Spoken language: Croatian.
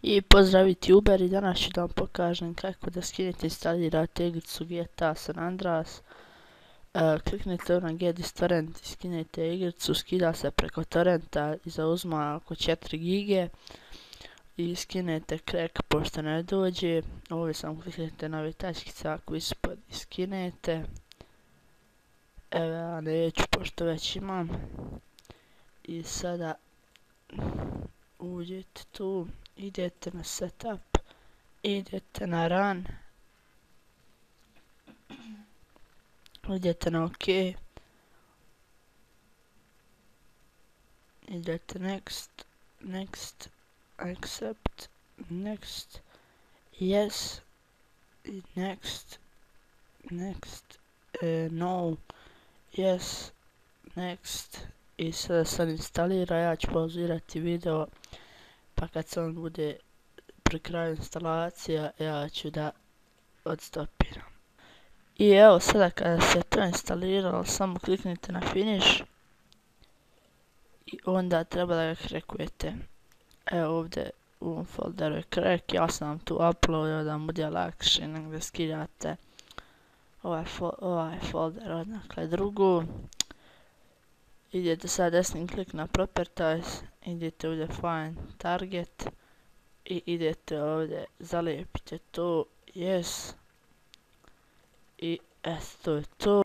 I pozdrav YouTuber, i danas ću da vam pokažem kako da skinete i instalirate igricu GTA San Andreas. Kliknite na Get iz torrent i skinete igricu, skida se preko torrenta i zauzma oko 4 gige. I skinete crack pošto ne dođe, ovdje samo kliknete na ove tačkice ako ispod i skinete. Evo ja neću pošto već imam. I sada uđete tu, idete na setup, idete na run, idete na OK, idete next, accept, next, yes, next, no, yes, next. I sada sam instalira, ja ću pauzirati video, pa kad se on bude pri kraju instalacija, ja ću da odstopiram. I evo sada kada se to instaliralo, samo kliknite na finish i onda treba da ga krekujete. Evo ovdje u ovom folderu je crack, ja sam vam tu uploadio da vam bude lakše nego da skidate ovaj folder odakle drugu. Idete sad desni klik na properties, idete ovdje find target i idete ovdje, zalijepite to, yes, i eto to je to.